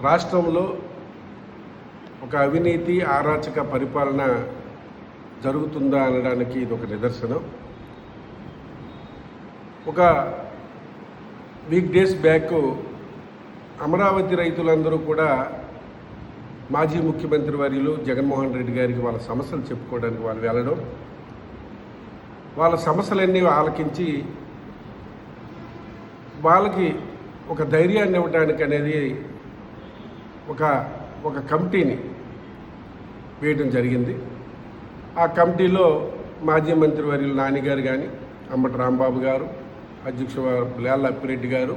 రాష్ట్రంలో ఒక అవినీతి అరాచక పరిపాలన జరుగుతుందా అనడానికి ఇది ఒక నిదర్శనం. ఒక వీక్ డేస్ బ్యాక్ అమరావతి రైతులందరూ కూడా మాజీ ముఖ్యమంత్రి వర్యులు జగన్మోహన్ రెడ్డి గారికి వాళ్ళ సమస్యలు చెప్పుకోవడానికి వాళ్ళు వెళ్ళడం, వాళ్ళ సమస్యలన్నీ ఆలకించి వాళ్ళకి ఒక ధైర్యాన్ని ఇవ్వడానికి అనేది ఒక కమిటీని వేయడం జరిగింది. ఆ కమిటీలో మాజీ మంత్రి వర్యులు నాని గారు కానీ, అంబటి రాంబాబు గారు, అధ్యక్షుడు లేళ్ల అప్పిరెడ్డి గారు,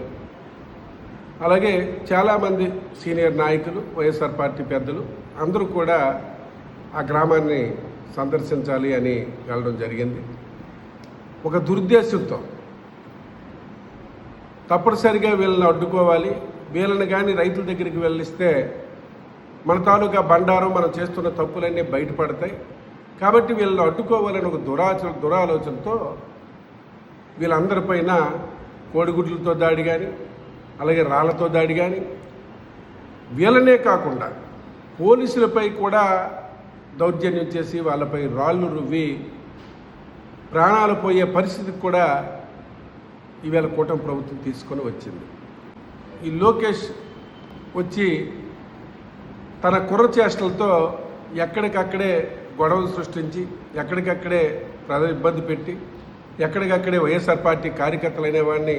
అలాగే చాలామంది సీనియర్ నాయకులు, వైఎస్ఆర్ పార్టీ పెద్దలు అందరూ కూడా ఆ గ్రామాన్ని సందర్శించాలి అని వెళ్ళడం జరిగింది. ఒక దురుద్దేశంతో తప్పనిసరిగా వీళ్ళని అడ్డుకోవాలి, వీళ్ళని కానీ రైతుల దగ్గరికి వెళ్ళిస్తే మన తాలూకా బండారం, మనం చేస్తున్న తప్పులన్నీ బయటపడతాయి కాబట్టి వీళ్ళని అడ్డుకోవాలని ఒక దురాలోచనతో వీళ్ళందరిపైన కోడిగుడ్లతో దాడి కానీ, అలాగే రాళ్లతో దాడి కానీ, వీళ్ళనే కాకుండా పోలీసులపై కూడా దౌర్జన్యం చేసి వాళ్ళపై రాళ్ళు రువ్వి ప్రాణాలు పోయే పరిస్థితికి కూడా ఈవేళ కూటమి ప్రభుత్వం తీసుకొని వచ్చింది. ఈ లోకేష్ వచ్చి తన కుర్రచేష్టలతో ఎక్కడికక్కడే గొడవలు సృష్టించి, ఎక్కడికక్కడే ప్రజలు ఇబ్బంది పెట్టి, ఎక్కడికక్కడే వైఎస్ఆర్ పార్టీ కార్యకర్తలైన వాడిని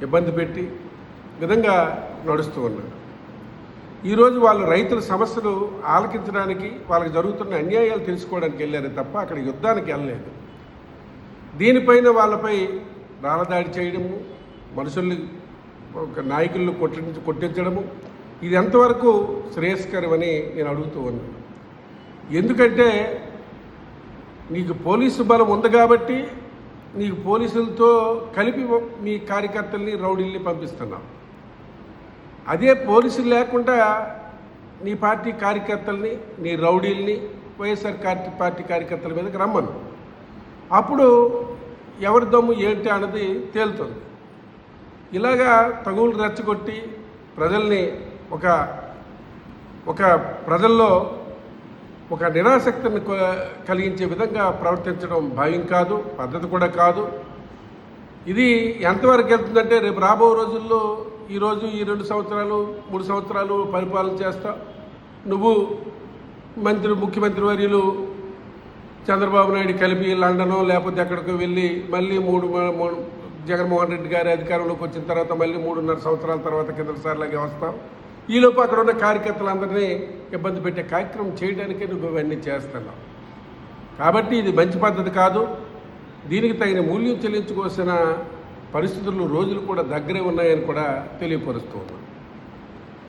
ఇబ్బంది పెట్టి విధంగా నడుస్తూ ఉన్నారు. ఈరోజు వాళ్ళు రైతుల సమస్యలు ఆలకించడానికి, వాళ్ళకి జరుగుతున్న అన్యాయాలు తెలుసుకోవడానికి వెళ్ళారే తప్ప అక్కడ యుద్ధానికి వెళ్ళలేదు. దీనిపైన వాళ్ళపై రాళ్ళదాడి చేయడము, మనుషుల్ని ఒక నాయకులను కొట్టించడము, ఇది ఎంతవరకు శ్రేయస్కరమని నేను అడుగుతూ ఉన్నాను. ఎందుకంటే నీకు పోలీసు బలం ఉంది కాబట్టి నీకు పోలీసులతో కలిపి మీ కార్యకర్తల్ని, రౌడీల్ని పంపిస్తున్నావు. అదే పోలీసులు లేకుండా నీ పార్టీ కార్యకర్తల్ని, నీ రౌడీల్ని వైఎస్ఆర్ పార్టీ కార్యకర్తల మీదకి రమ్మను. అప్పుడు ఎవరి దమ్ము ఏంటి అన్నది తేలుతుంది. ఇలాగా తగులు రెచ్చగొట్టి ప్రజల్ని ఒక ప్రజల్లో ఒక నిరాసక్తిని కలిగించే విధంగా ప్రవర్తించడం భావ్యం కాదు, పద్ధతి కూడా కాదు. ఇది ఎంతవరకు వెళ్తుందంటే రేపు రాబో రోజుల్లో ఈరోజు ఈ 2 సంవత్సరాలు 3 సంవత్సరాలు పరిపాలన చేస్తావు, నువ్వు ముఖ్యమంత్రి వర్యులు చంద్రబాబు నాయుడు కలిపి లండనో లేకపోతే ఎక్కడికో వెళ్ళి మళ్ళీ మూడు జగన్మోహన్ రెడ్డి గారి అధికారంలోకి వచ్చిన తర్వాత మళ్ళీ 3.5 సంవత్సరాల తర్వాత కిందసారిలాగే వస్తాం. ఈలోపు అక్కడ ఉన్న కార్యకర్తలందరినీ ఇబ్బంది పెట్టే కార్యక్రమం చేయడానికే నువ్వు ఇవన్నీ చేస్తున్నావు. కాబట్టి ఇది మంచి పద్ధతి కాదు. దీనికి తగిన మూల్యం చెల్లించుకోవాల్సిన పరిస్థితులు, రోజులు కూడా దగ్గరే ఉన్నాయని కూడా తెలియపరుస్తూ ఉన్నాను.